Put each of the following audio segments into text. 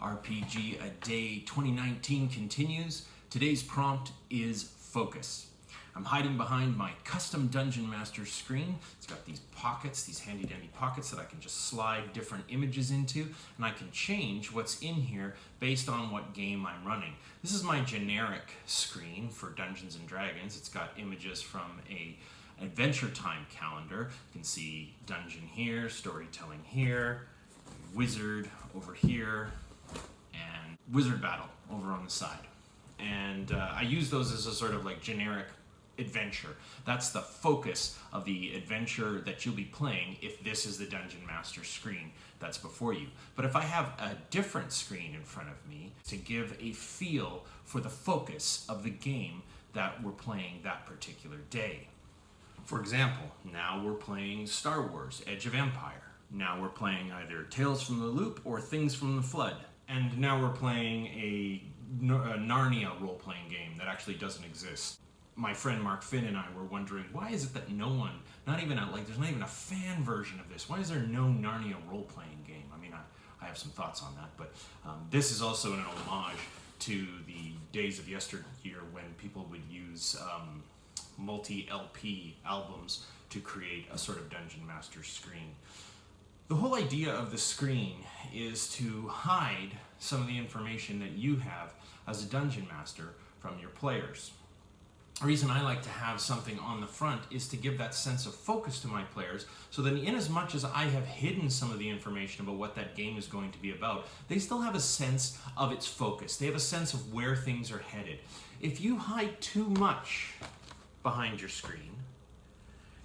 RPG A Day 2019 continues. Today's prompt is focus. I'm hiding behind my custom Dungeon Master screen. It's got these pockets, these handy dandy pockets that I can just slide different images into, and I can change what's in here based on what game I'm running. This is my generic screen for Dungeons and Dragons. It's got images from a Adventure Time calendar. You can see dungeon here, storytelling here, wizard over here, and wizard battle over on the side. And I use those as a sort of like generic adventure. That's the focus of the adventure that you'll be playing if this is the Dungeon Master screen that's before you. But if I have a different screen in front of me to give a feel for the focus of the game that we're playing that particular day. For example, now we're playing Star Wars: Edge of Empire. Now we're playing either Tales from the Loop or Things from the Flood. And now we're playing a Narnia role-playing game that actually doesn't exist. My friend Mark Finn and I were wondering, why is it that no one, there's not even a fan version of this. Why is there no Narnia role-playing game? I mean, I have some thoughts on that, but this is also an homage to the days of yesteryear when people would use multi-LP albums to create a sort of Dungeon Master screen. The whole idea of the screen is to hide some of the information that you have as a Dungeon Master from your players. The reason I like to have something on the front is to give that sense of focus to my players, so that in as much as I have hidden some of the information about what that game is going to be about, they still have a sense of its focus. They have a sense of where things are headed. If you hide too much behind your screen,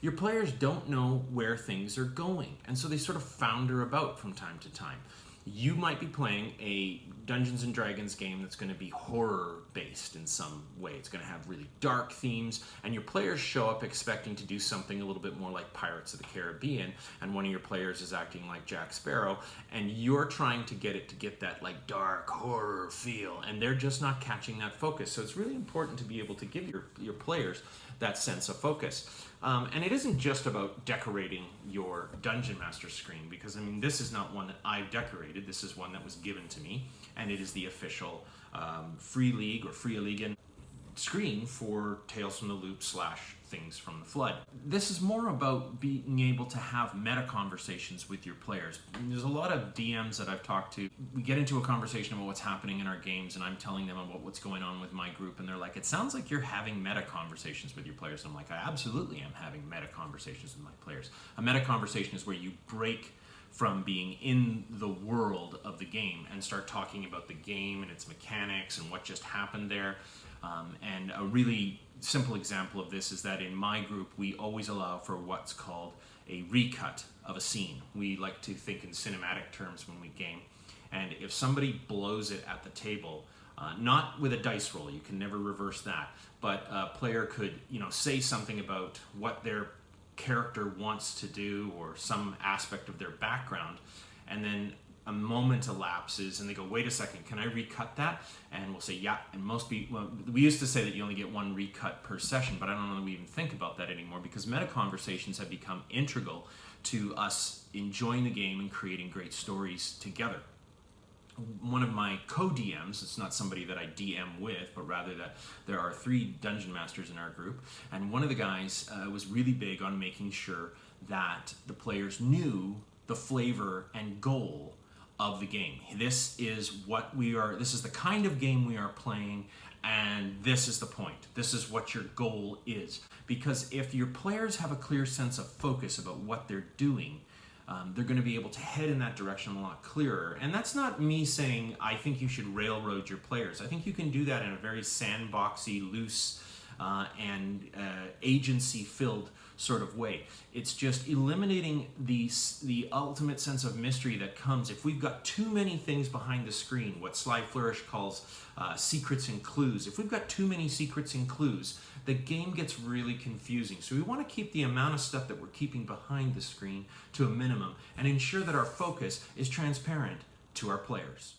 your players don't know where things are going, and so they sort of founder about from time to time. You might be playing a Dungeons and Dragons game that's going to be horror-based in some way. It's going to have really dark themes, and your players show up expecting to do something a little bit more like Pirates of the Caribbean, and one of your players is acting like Jack Sparrow, and you're trying to get it to get that like dark horror feel, and they're just not catching that focus. So it's really important to be able to give your players that sense of focus. And it isn't just about decorating your Dungeon Master screen, because I mean, this is not one that I've decorated. This is one that was given to me, and it is the official Free League or Free League screen for Tales from the Loop / Things from the Flood. This is more about being able to have meta conversations with your players. There's a lot of DMs that I've talked to. We get into a conversation about what's happening in our games, and I'm telling them about what's going on with my group, and they're like, it sounds like you're having meta conversations with your players. And I'm like, I absolutely am having meta conversations with my players. A meta conversation is where you break from being in the world of the game and start talking about the game and its mechanics and what just happened there. And a really simple example of this is that in my group, we always allow for what's called a recut of a scene. We like to think in cinematic terms when we game. And if somebody blows it at the table, not with a dice roll, you can never reverse that, but a player could, say something about what their character wants to do or some aspect of their background, and then a moment elapses and they go, wait a second, can I recut that? And we'll say, yeah. And most people, well, we used to say that you only get one recut per session, but I don't know that we even think about that anymore, because meta conversations have become integral to us enjoying the game and creating great stories together. One of my co-DMs, it's not somebody that I DM with, but rather that there are 3 Dungeon Masters in our group, and one of the guys was really big on making sure that the players knew the flavor and goal of the game. This is the kind of game we are playing, and this is the point. This is what your goal is. Because if your players have a clear sense of focus about what they're doing, they're going to be able to head in that direction a lot clearer. And that's not me saying I think you should railroad your players. I think you can do that in a very sandboxy, loose, and agency-filled sort of way. It's just eliminating the ultimate sense of mystery that comes if we've got too many things behind the screen, what Sly Flourish calls secrets and clues. If we've got too many secrets and clues, the game gets really confusing. So we want to keep the amount of stuff that we're keeping behind the screen to a minimum and ensure that our focus is transparent to our players.